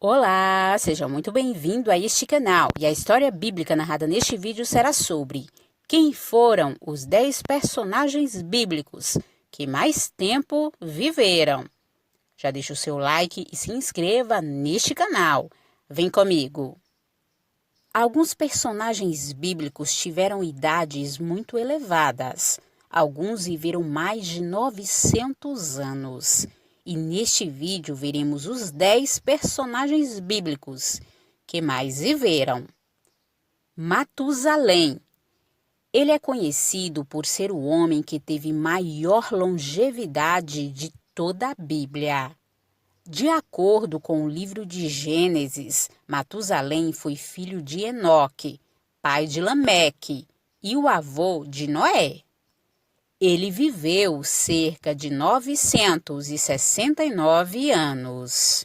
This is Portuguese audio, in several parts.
Olá, seja muito bem-vindo a este canal. E a história bíblica narrada neste vídeo será sobre quem foram os 10 personagens bíblicos que mais tempo viveram. Já deixa o seu like e se inscreva neste canal. Vem comigo! Alguns personagens bíblicos tiveram idades muito elevadas. Alguns viveram mais de 900 anos. E neste vídeo veremos os 10 personagens bíblicos que mais viveram. Matusalém. Ele é conhecido por ser o homem que teve maior longevidade de toda a Bíblia. De acordo com o livro de Gênesis, Matusalém foi filho de Enoque, pai de Lameque e o avô de Noé. Ele viveu cerca de 969 anos.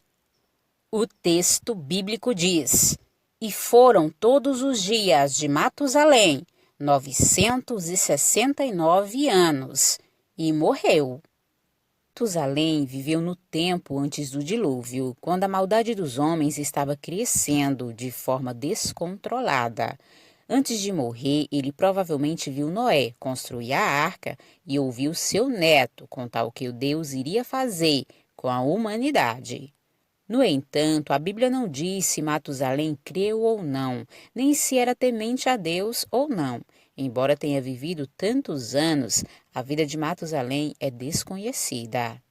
O texto bíblico diz: E foram todos os dias de Matusalém 969 anos, e morreu. Matusalém viveu no tempo antes do dilúvio, quando a maldade dos homens estava crescendo de forma descontrolada. Antes de morrer, ele provavelmente viu Noé construir a arca e ouviu seu neto contar o que Deus iria fazer com a humanidade. No entanto, a Bíblia não diz se Matusalém creu ou não, nem se era temente a Deus ou não. Embora tenha vivido tantos anos, a vida de Matusalém é desconhecida.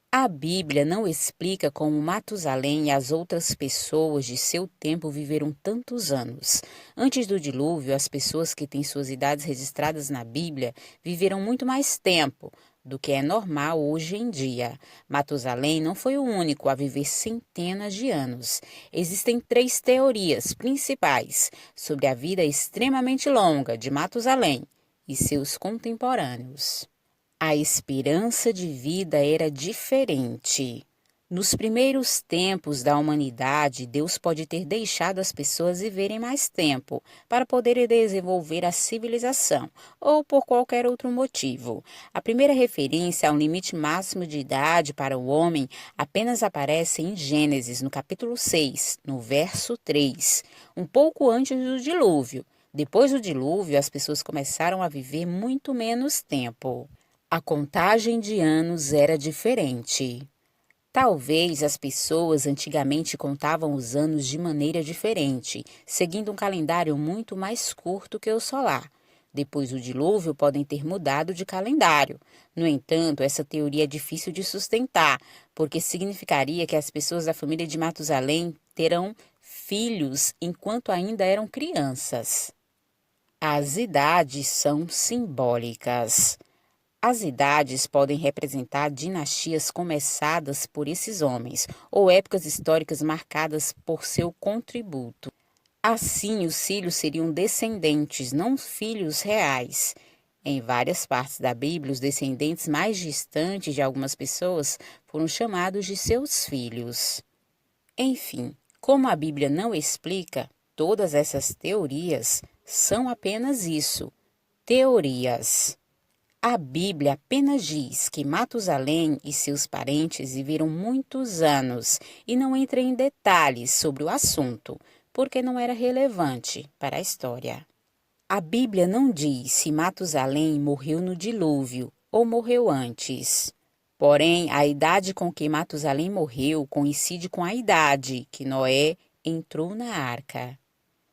A Bíblia não explica como Matusalém e as outras pessoas de seu tempo viveram tantos anos. Antes do dilúvio, as pessoas que têm suas idades registradas na Bíblia viveram muito mais tempo do que é normal hoje em dia. Matusalém não foi o único a viver centenas de anos. Existem 3 teorias principais sobre a vida extremamente longa de Matusalém e seus contemporâneos. A esperança de vida era diferente. Nos primeiros tempos da humanidade, Deus pode ter deixado as pessoas viverem mais tempo para poderem desenvolver a civilização ou por qualquer outro motivo. A primeira referência a um limite máximo de idade para o homem apenas aparece em Gênesis, no capítulo 6, no verso 3, um pouco antes do dilúvio. Depois do dilúvio, as pessoas começaram a viver muito menos tempo. A contagem de anos era diferente. Talvez as pessoas antigamente contavam os anos de maneira diferente, seguindo um calendário muito mais curto que o solar. Depois do dilúvio, podem ter mudado de calendário. No entanto, essa teoria é difícil de sustentar, porque significaria que as pessoas da família de Matusalém terão filhos enquanto ainda eram crianças. As idades são simbólicas. As idades podem representar dinastias começadas por esses homens, ou épocas históricas marcadas por seu contributo. Assim, os filhos seriam descendentes, não filhos reais. Em várias partes da Bíblia, os descendentes mais distantes de algumas pessoas foram chamados de seus filhos. Enfim, como a Bíblia não explica, todas essas teorias são apenas isso, teorias. A Bíblia apenas diz que Matusalém e seus parentes viveram muitos anos e não entra em detalhes sobre o assunto, porque não era relevante para a história. A Bíblia não diz se Matusalém morreu no dilúvio ou morreu antes. Porém, a idade com que Matusalém morreu coincide com a idade que Noé entrou na arca.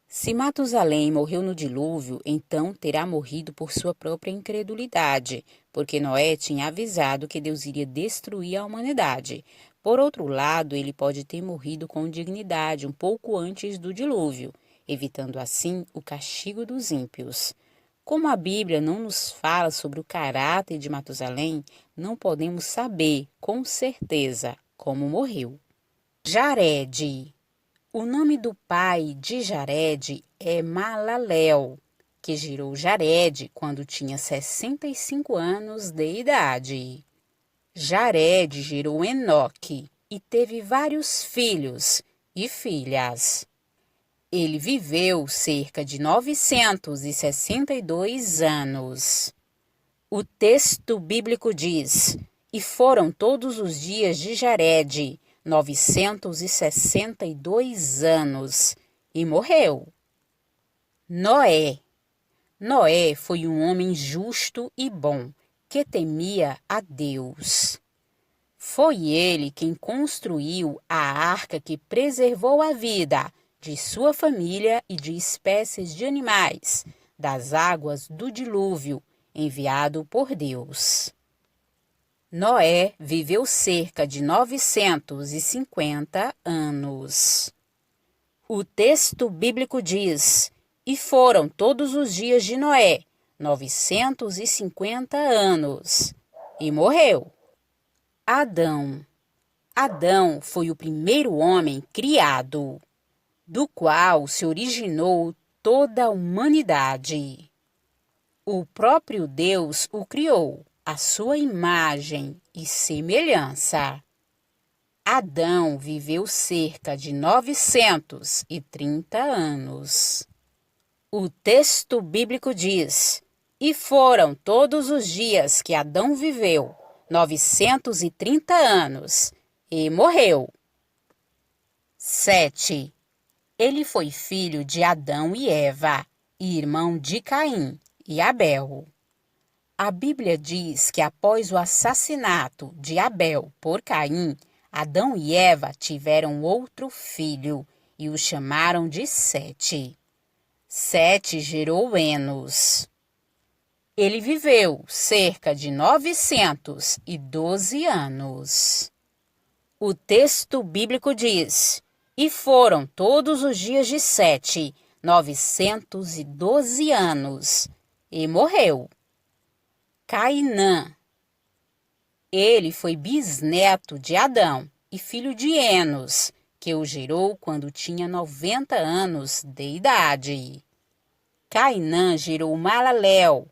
Se Matusalém morreu no dilúvio, então terá morrido por sua própria incredulidade, porque Noé tinha avisado que Deus iria destruir a humanidade. Por outro lado, ele pode ter morrido com dignidade um pouco antes do dilúvio, evitando assim o castigo dos ímpios. Como a Bíblia não nos fala sobre o caráter de Matusalém, não podemos saber com certeza como morreu. Jared. O nome do pai de Jared é Malalel, que gerou Jared quando tinha 65 anos de idade. Jared gerou Enoque e teve vários filhos e filhas. Ele viveu cerca de 962 anos. O texto bíblico diz: E foram todos os dias de Jared 962 anos, e morreu. Noé. Noé foi um homem justo e bom, que temia a Deus. Foi ele quem construiu a arca que preservou a vida de sua família e de espécies de animais, das águas do dilúvio, enviado por Deus. Noé viveu cerca de 950 anos. O texto bíblico diz: "E foram todos os dias de Noé, 950 anos, e morreu." Adão. Adão foi o primeiro homem criado, do qual se originou toda a humanidade. O próprio Deus o criou, à sua imagem e semelhança. Adão viveu cerca de 930 anos. O texto bíblico diz: "E foram todos os dias que Adão viveu, 930 anos, e morreu." 7. Ele foi filho de Adão e Eva, e irmão de Caim e Abel. A Bíblia diz que após o assassinato de Abel por Caim, Adão e Eva tiveram outro filho e o chamaram de Sete. Sete gerou Enos. Ele viveu cerca de 912 anos. O texto bíblico diz: "E foram todos os dias de Sete, 912 anos, e morreu." Cainã. Ele foi bisneto de Adão e filho de Enos, que o gerou quando tinha 90 anos de idade. Cainã gerou Maalalel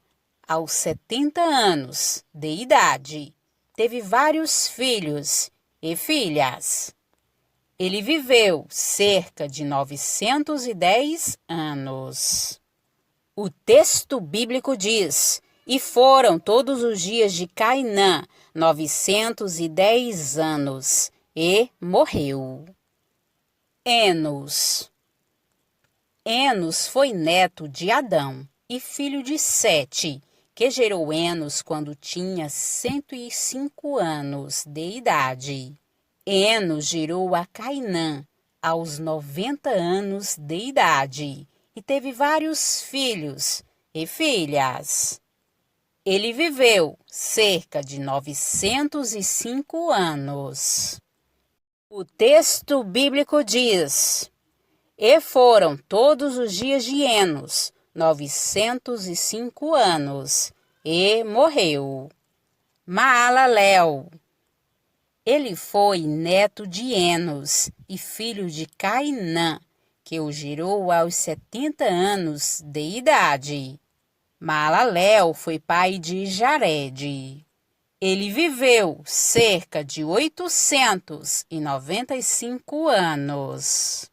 aos 70 anos de idade. Teve vários filhos e filhas. Ele viveu cerca de 910 anos. O texto bíblico diz: "E foram todos os dias de Cainã, 910 anos, e morreu." Enos. Enos foi neto de Adão e filho de Sete, que gerou Enos quando tinha 105 anos de idade. Enos gerou a Cainã aos 90 anos de idade e teve vários filhos e filhas. Ele viveu cerca de 905 anos. O texto bíblico diz: "E foram todos os dias de Enos, 905 anos, e morreu." Maalalel. Ele foi neto de Enos e filho de Cainã, que o gerou aos 70 anos de idade. Maalalel foi pai de Jarede. Ele viveu cerca de 895 anos.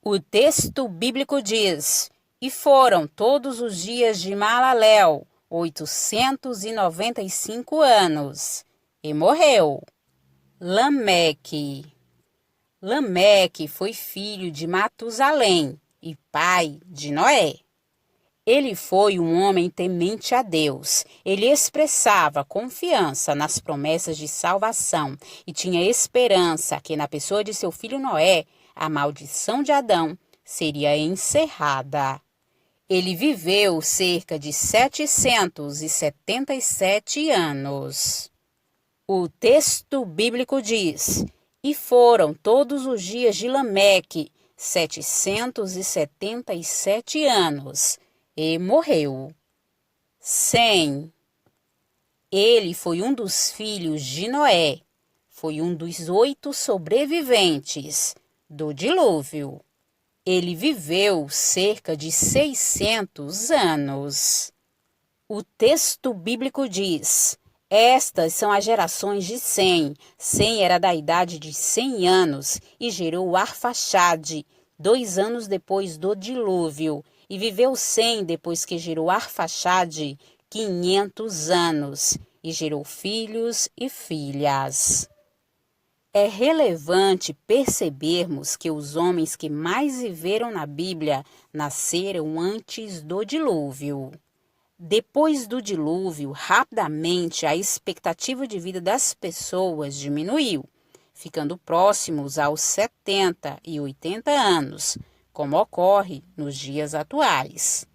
O texto bíblico diz: "E foram todos os dias de Maalalel, 895 anos, e morreu." Lameque. Lameque foi filho de Matusalém e pai de Noé. Ele foi um homem temente a Deus. Ele expressava confiança nas promessas de salvação e tinha esperança que na pessoa de seu filho Noé, a maldição de Adão seria encerrada. Ele viveu cerca de 777 anos. O texto bíblico diz: "E foram todos os dias de Lameque, 777 anos, e morreu." Sem. Ele foi um dos filhos de Noé. Foi um dos 8 sobreviventes do dilúvio. Ele viveu cerca de 600 anos. O texto bíblico diz: "Estas são as gerações de Sem. Sem era da idade de 100 anos e gerou Arfaxade, 2 anos depois do dilúvio. E viveu Sem, depois que gerou Arfaxade, 500 anos, e gerou filhos e filhas." É relevante percebermos que os homens que mais viveram na Bíblia nasceram antes do dilúvio. Depois do dilúvio, rapidamente a expectativa de vida das pessoas diminuiu, ficando próximos aos 70 e 80 anos, como ocorre nos dias atuais.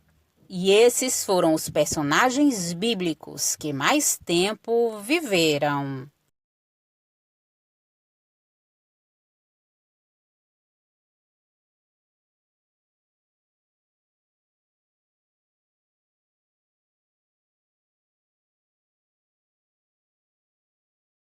E esses foram os personagens bíblicos que mais tempo viveram.